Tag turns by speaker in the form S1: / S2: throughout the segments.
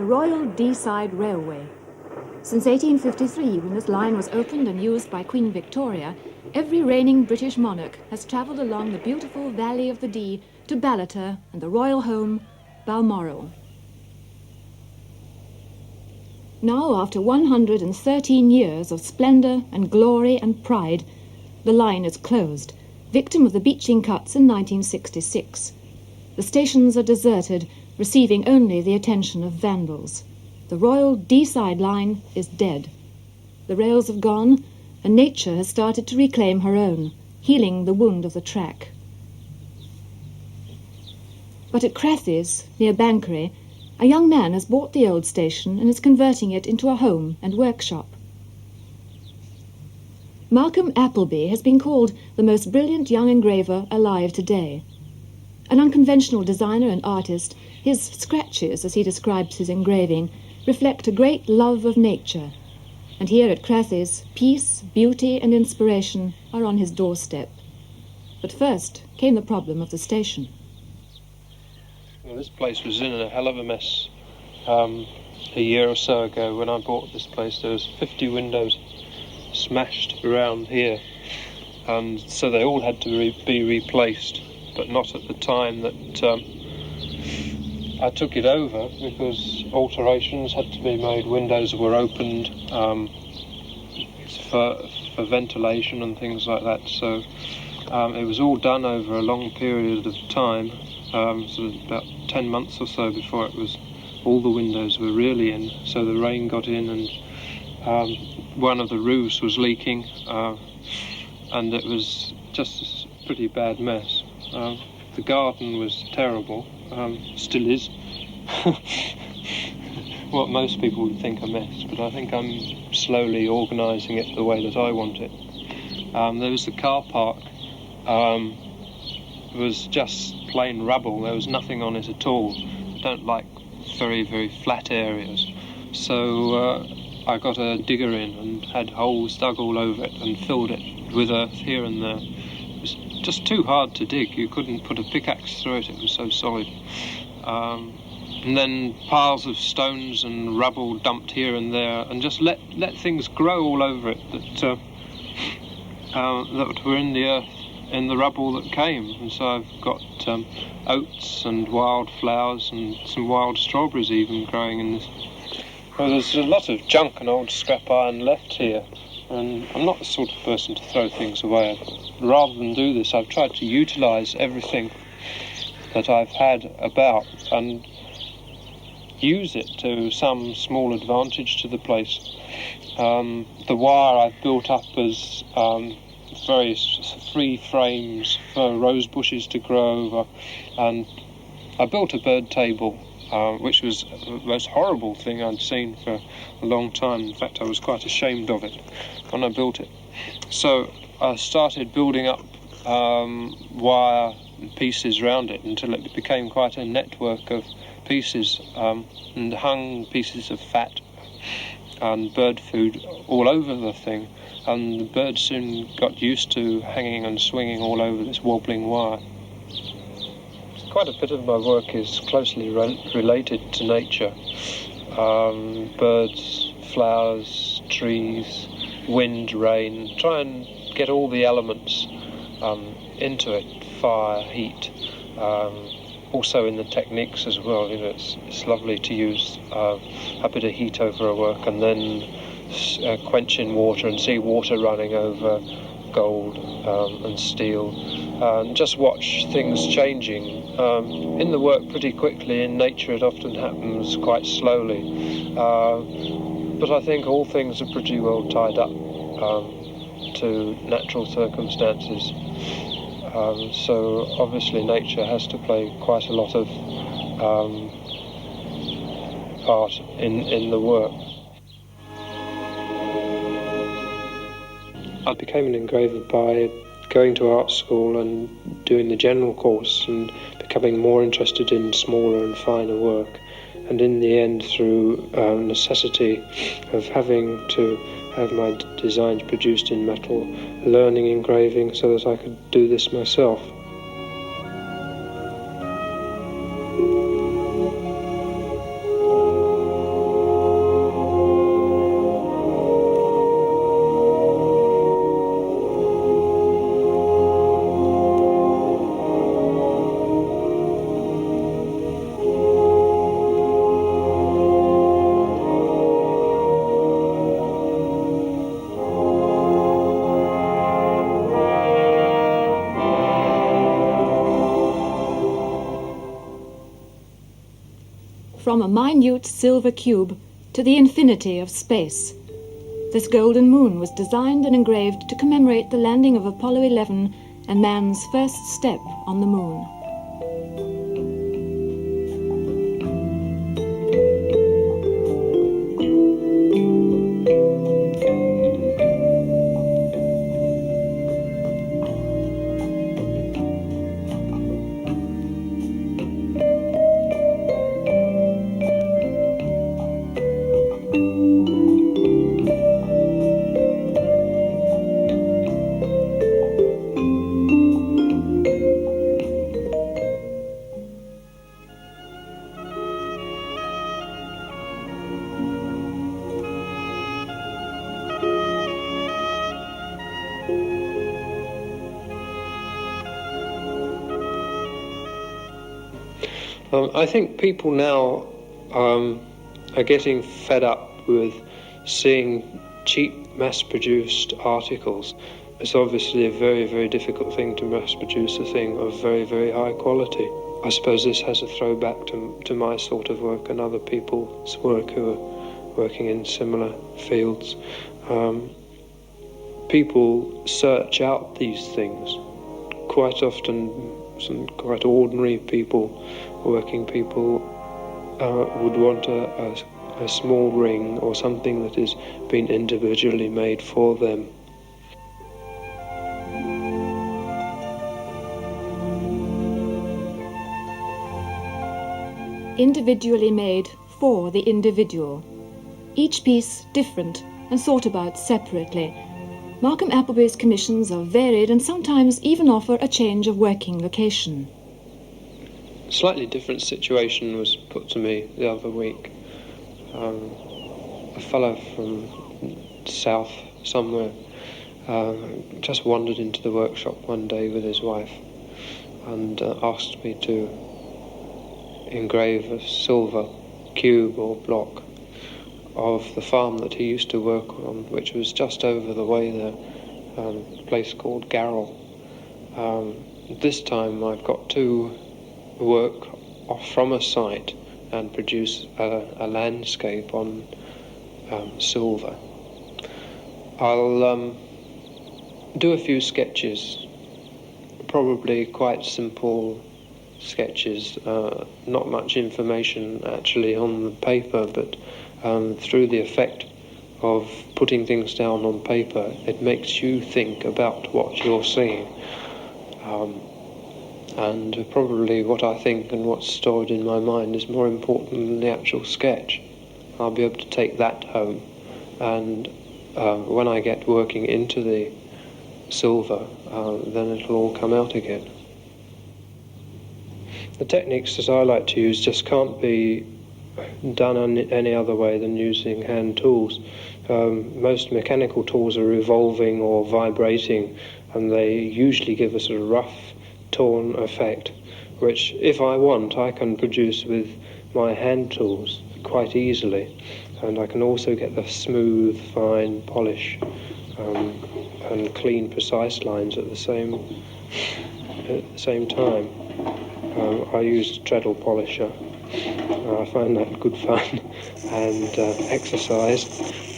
S1: the Royal Deeside Railway. Since 1853, when this line was opened and used by Queen Victoria, every reigning British monarch has travelled along the beautiful valley of the Dee to Ballater and the royal home, Balmoral. Now, after 113 years of splendour and glory and pride, the line is closed, victim of the beaching cuts in 1966. The stations are deserted, receiving only the attention of vandals. The Royal Deeside line is dead. The rails have gone, and nature has started to reclaim her own, healing the wound of the track. But at Crathes, near Banchory, a young man has bought the old station and is converting it into a home and workshop. Malcolm Appleby has been called the most brilliant young engraver alive today. An unconventional designer and artist, his scratches, as he describes his engraving, reflect a great love of nature. And here at Crathes, peace, beauty and inspiration are on his doorstep. But first came the problem of the station.
S2: Well, this place was in a hell of a mess a year or so ago when I bought this place. There was 50 windows smashed around here, and so they all had to be replaced, but not at the time that I took it over, because alterations had to be made. Windows were opened for ventilation and things like that, so it was all done over a long period of time. So about 10 months or so before all the windows were really in. So the rain got in, and one of the roofs was leaking, and it was just a pretty bad mess. The garden was terrible, still is. What most people would think a mess, but I think I'm slowly organising it the way that I want it. There was the car park. It was just plain rubble. There was nothing on it at all. I don't like very, very flat areas. So I got a digger in and had holes dug all over it and filled it with earth here and there. It was just too hard to dig. You couldn't put a pickaxe through it. It was so solid. And then piles of stones and rubble dumped here and there, and just let things grow all over it that were in the earth, in the rubble that came. And so I've got oats and wildflowers and some wild strawberries even growing in this. Well, there's a lot of junk and old scrap iron left here, and I'm not the sort of person to throw things away. Rather than do this, I've tried to utilise everything that I've had about and use it to some small advantage to the place. The wire I've built up as various free frames for rose bushes to grow over, and I built a bird table, which was the most horrible thing I'd seen for a long time. In fact, I was quite ashamed of it when I built it. So I started building up wire pieces around it until it became quite a network of pieces, and hung pieces of fat and bird food all over the thing, and the birds soon got used to hanging and swinging all over this wobbling wire. Quite a bit of my work is closely related to nature. Birds, flowers, trees, wind, rain. Try and get all the elements into it. Fire, heat, also in the techniques as well. You know, it's lovely to use a bit of heat over a work and then quench in water and see water running over gold and steel, and just watch things changing in the work pretty quickly. In nature it often happens quite slowly, but I think all things are pretty well tied up to natural circumstances. So obviously nature has to play quite a lot of part in the work. I became an engraver by going to art school and doing the general course and becoming more interested in smaller and finer work, and in the end through necessity of having to have my designs produced in metal, learning engraving so that I could do this myself.
S1: from a minute silver cube to the infinity of space. This golden moon was designed and engraved to commemorate the landing of Apollo 11 and man's first step on the moon.
S2: I think people now are getting fed up with seeing cheap mass-produced articles. It's obviously a very, very difficult thing to mass-produce a thing of very, very high quality. I suppose this has a throwback to my sort of work and other people's work who are working in similar fields. People search out these things. Quite often, some quite ordinary people, working people, would want a small ring or something that has been individually made for them.
S1: Individually made for the individual. Each piece different and thought about separately. Markham Appleby's commissions are varied and sometimes even offer a change of working location.
S2: A slightly different situation was put to me the other week. A fellow from south somewhere just wandered into the workshop one day with his wife and asked me to engrave a silver cube or block of the farm that he used to work on, which was just over the way there, a place called Garrel. This time I've got to work off from a site and produce a landscape on silver. I'll do a few sketches, probably quite simple sketches, not much information actually on the paper, but through the effect of putting things down on paper, it makes you think about what you're seeing. And probably what I think and what's stored in my mind is more important than the actual sketch. I'll be able to take that home, and when I get working into the silver, then it'll all come out again. The techniques that I like to use just can't be done any other way than using hand tools. Most mechanical tools are revolving or vibrating, and they usually give us a rough, torn effect, which, if I want, I can produce with my hand tools quite easily. And I can also get the smooth, fine polish and clean, precise lines at the same time. I use treadle polisher. I find that good fun and exercise.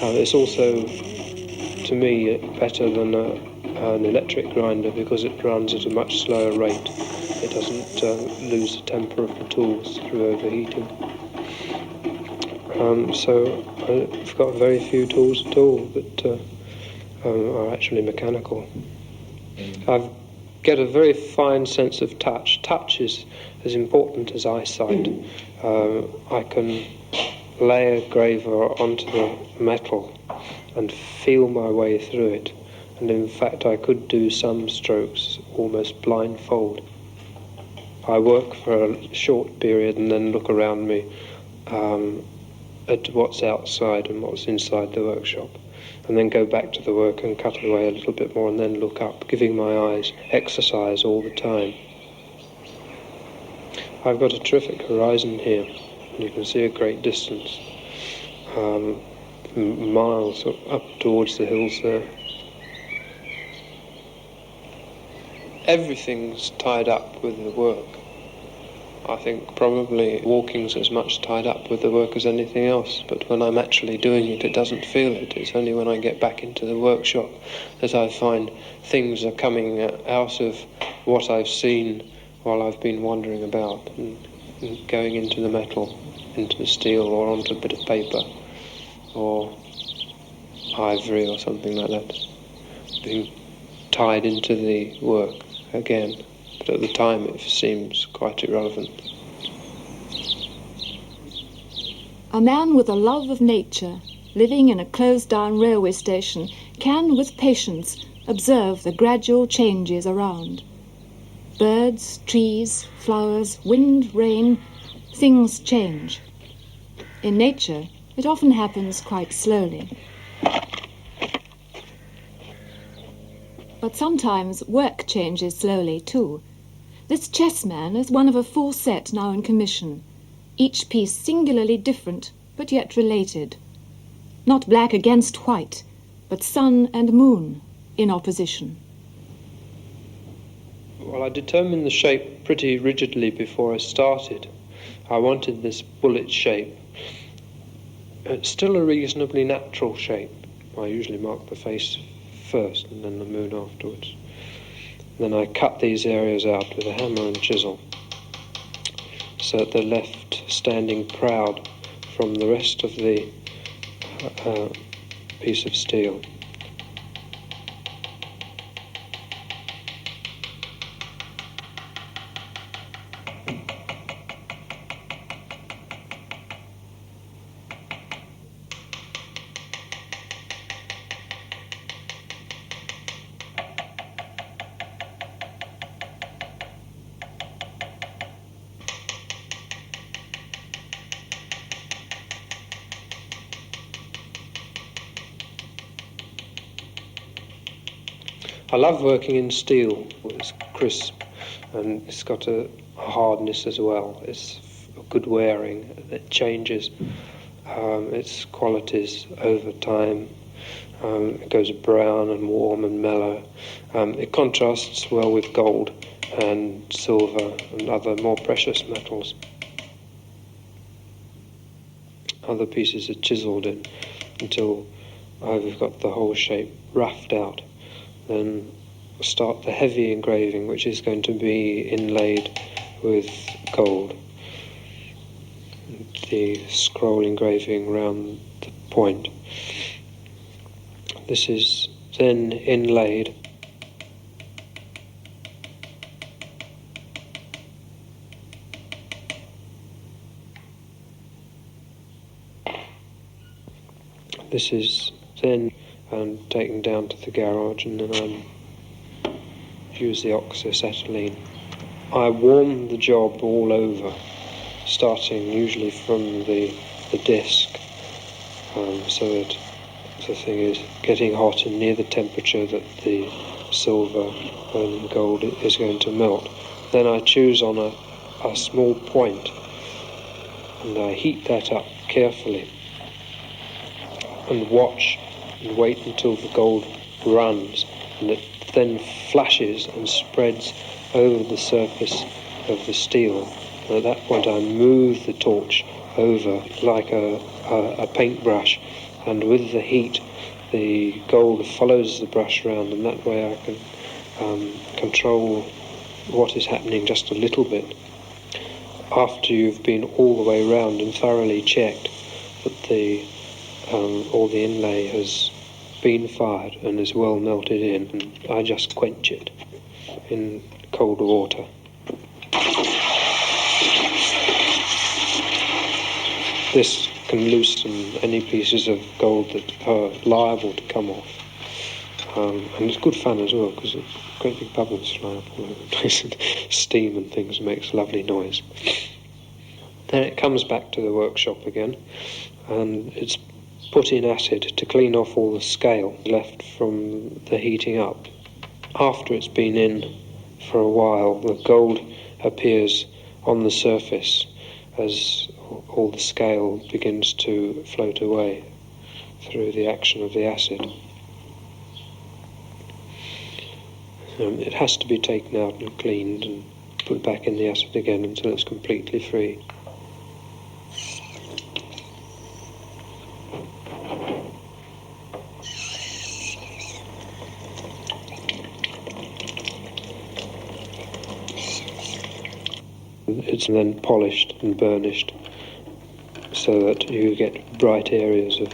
S2: It's also, to me, better than an electric grinder because it runs at a much slower rate. It doesn't lose the temper of the tools through overheating. So I've got very few tools at all that are actually mechanical. I get a very fine sense of touch. Touch is as important as eyesight. I can lay a graver onto the metal and feel my way through it. And in fact, I could do some strokes almost blindfold. I work for a short period and then look around me at what's outside and what's inside the workshop, and then go back to the work and cut away a little bit more and then look up, giving my eyes exercise all the time. I've got a terrific horizon here, and you can see a great distance, miles up towards the hills there. Everything's tied up with the work. I think probably walking's as much tied up with the work as anything else, but when I'm actually doing it, it doesn't feel it. It's only when I get back into the workshop that I find things are coming out of what I've seen while I've been wandering about and going into the metal, into the steel, or onto a bit of paper or ivory or something like that, being tied into the work again. But at the time it seems quite irrelevant.
S1: A man with a love of nature, living in a closed-down railway station, can, with patience, observe the gradual changes around. Birds, trees, flowers, wind, rain, things change. In nature, it often happens quite slowly. But sometimes work changes slowly too. This chessman is one of a full set now in commission, each piece singularly different, but yet related. Not black against white, but sun and moon in opposition.
S2: Well, I determined the shape pretty rigidly before I started. I wanted this bullet shape. It's still a reasonably natural shape. I usually mark the face first and then the moon afterwards. Then I cut these areas out with a hammer and chisel, so that they're left standing proud from the rest of the piece of steel. I love working in steel. It's crisp and it's got a hardness as well. It's good wearing. It changes its qualities over time. It goes brown and warm and mellow. It contrasts well with gold and silver and other more precious metals. Other pieces are chiselled in until I've got the whole shape roughed out. Then start the heavy engraving, which is going to be inlaid with gold. The scroll engraving round the point. This is then inlaid. This is then taken down to the garage, and then I use the oxyacetylene. I warm the job all over, starting usually from the disc, so that the thing is getting hot and near the temperature that the silver and gold is going to melt. Then I choose on a small point, and I heat that up carefully and watch and wait until the gold runs, and it then flashes and spreads over the surface of the steel. And at that point I move the torch over like a paintbrush, and with the heat the gold follows the brush round, and that way I can control what is happening just a little bit. After you've been all the way round and thoroughly checked that all the inlay has been fired and is well melted in, and I just quench it in cold water. This can loosen any pieces of gold that are liable to come off, and it's good fun as well, because great big bubbles fly up all over the place, and steam and things makes lovely noise. Then it comes back to the workshop again, and it's put in acid to clean off all the scale left from the heating up. After it's been in for a while, the gold appears on the surface as all the scale begins to float away through the action of the acid. It has to be taken out and cleaned and put back in the acid again until it's completely free. It's then polished and burnished so that you get bright areas of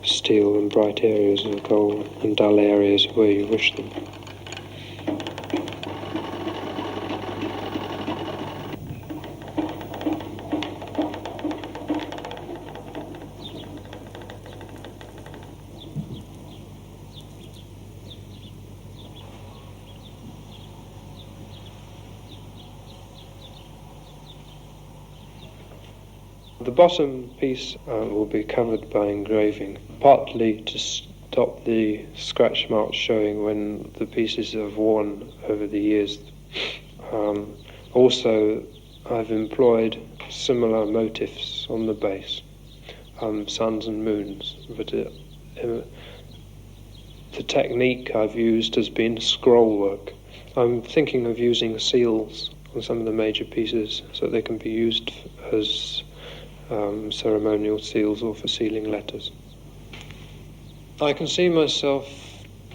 S2: steel and bright areas of gold and dull areas where you wish them. The bottom piece will be covered by engraving, partly to stop the scratch marks showing when the pieces have worn over the years. Also, I've employed similar motifs on the base, suns and moons, but the technique I've used has been scroll work. I'm thinking of using seals on some of the major pieces so they can be used as ceremonial seals or for sealing letters. I can see myself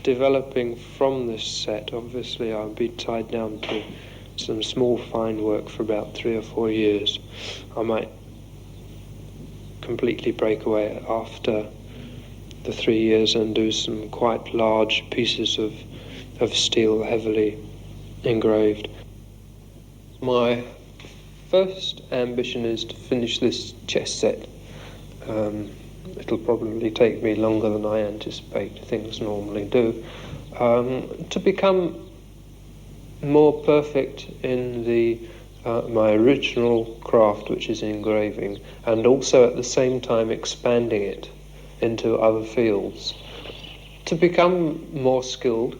S2: developing from this set. Obviously I'll be tied down to some small fine work for about 3 or 4 years. I might completely break away after the 3 years and do some quite large pieces of steel heavily engraved. My first ambition is to finish this chess set. It'll probably take me longer than I anticipate things normally do. To become more perfect in my original craft, which is engraving, and also at the same time expanding it into other fields. To become more skilled,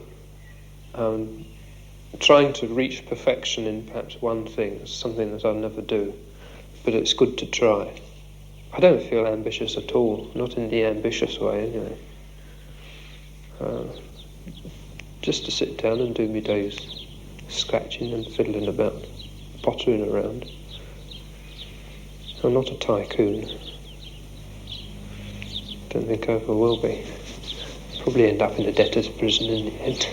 S2: trying to reach perfection in perhaps one thing is something that I'll never do, but it's good to try. I don't feel ambitious at all, not in the ambitious way anyway. Just to sit down and do my days scratching and fiddling about, pottering around. I'm not a tycoon. Don't think I ever will be. Probably end up in a debtor's prison in the end.